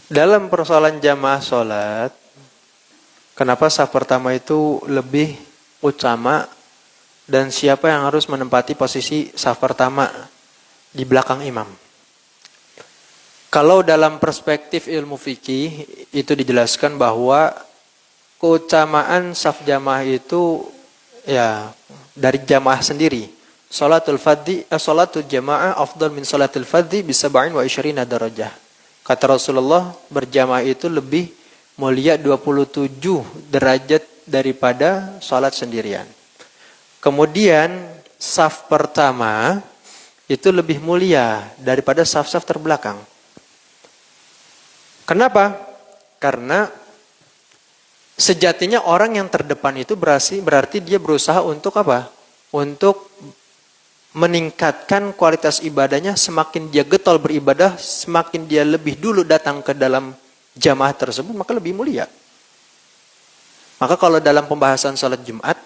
Dalam persoalan jamaah sholat, kenapa saf pertama itu lebih utama dan siapa yang harus menempati posisi saf pertama di belakang imam? Kalau dalam perspektif ilmu fikih itu dijelaskan bahwa keutamaan saf jamaah itu ya dari jamaah sendiri. Salatul jamaah afdal min salatul fadhi bi 27 darajah. Kata Rasulullah, berjamaah itu lebih mulia 27 derajat daripada salat sendirian. Kemudian saf pertama itu lebih mulia daripada saf-saf terbelakang. Kenapa? Karena sejatinya orang yang terdepan itu berarti dia berusaha untuk apa? Untuk meningkatkan kualitas ibadahnya. Semakin dia getol beribadah, semakin dia lebih dulu datang ke dalam jamaah tersebut, maka lebih mulia. Maka kalau dalam pembahasan salat Jumat,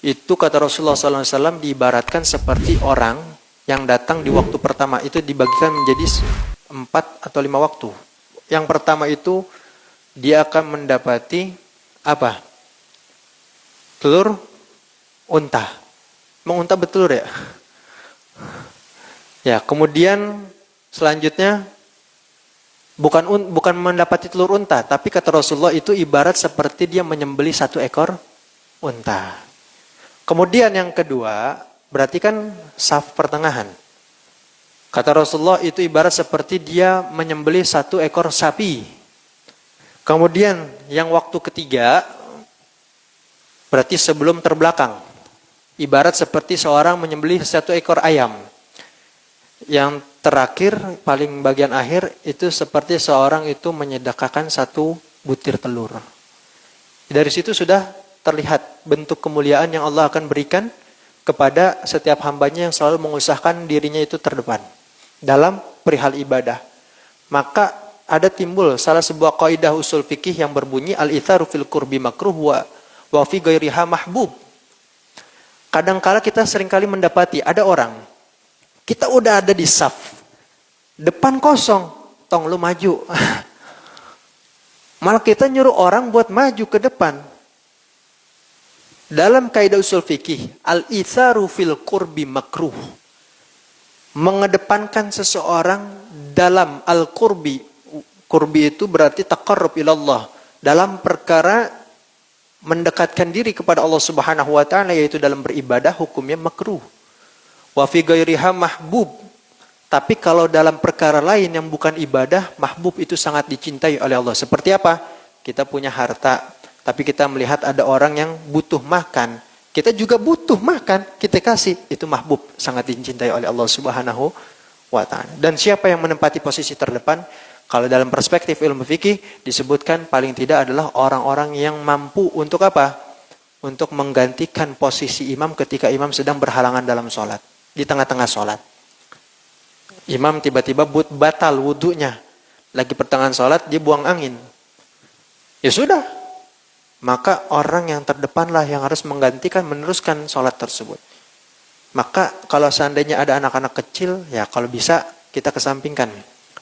itu kata Rasulullah SAW diibaratkan seperti orang yang datang di waktu pertama. Itu dibagikan menjadi 4 atau 5 waktu. Yang pertama itu dia akan mendapati apa? Telur unta. Emang unta bertelur ya? Ya, kemudian selanjutnya bukan mendapati telur unta, tapi kata Rasulullah itu ibarat seperti dia menyembelih 1 ekor unta. Kemudian yang kedua, berarti kan saf pertengahan. Kata Rasulullah itu ibarat seperti dia menyembelih 1 ekor sapi. Kemudian yang waktu ketiga, berarti sebelum terbelakang. Ibarat seperti seorang menyembelih 1 ekor ayam. Yang terakhir, paling bagian akhir, itu seperti seorang itu menyedekahkan 1 butir telur. Dari situ sudah terlihat bentuk kemuliaan yang Allah akan berikan kepada setiap hambanya yang selalu mengusahakan dirinya itu terdepan dalam perihal ibadah. Maka ada timbul salah sebuah kaidah usul fikih yang berbunyi al-itharu fil qurbi makruh wa fi ghairiha mahbub. Kadangkala kita seringkali mendapati ada orang, kita udah ada di saf, depan kosong, tong lu maju. Malah kita nyuruh orang buat maju ke depan. Dalam kaidah usul fikih, al-itharu fil qurbi makruh. Mengedepankan seseorang dalam al-qurbi. Qurbi itu berarti taqarrub ilallah. Dalam perkara mendekatkan diri kepada Allah Subhanahu wa taala, yaitu dalam beribadah, hukumnya makruh. Wa fi ghairiha mahbub. Tapi kalau dalam perkara lain yang bukan ibadah, mahbub itu sangat dicintai oleh Allah. Seperti apa? Kita punya harta, tapi kita melihat ada orang yang butuh makan. Kita juga butuh makan, kita kasih. Itu mahbub, sangat dicintai oleh Allah Subhanahu wa ta'ala. Dan siapa yang menempati posisi terdepan? Kalau dalam perspektif ilmu fikih disebutkan paling tidak adalah orang-orang yang mampu untuk apa? Untuk menggantikan posisi imam ketika imam sedang berhalangan dalam sholat. Di tengah-tengah sholat. Imam tiba-tiba batal wudunya. Lagi pertengahan sholat, dia buang angin. Ya sudah. Maka orang yang terdepanlah yang harus menggantikan, meneruskan sholat tersebut. Maka kalau seandainya ada anak-anak kecil, ya kalau bisa kita kesampingkan.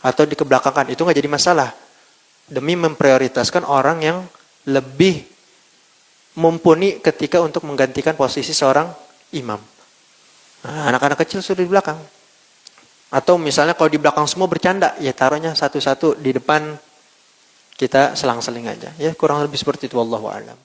Atau dikebelakangkan, itu nggak jadi masalah. Demi memprioritaskan orang yang lebih mumpuni ketika untuk menggantikan posisi seorang imam. Nah, anak-anak kecil sudah di belakang. Atau misalnya kalau di belakang semua bercanda, ya taruhnya satu-satu di depan, kita selang-seling aja. Ya kurang lebih seperti itu, wallahu a'lam.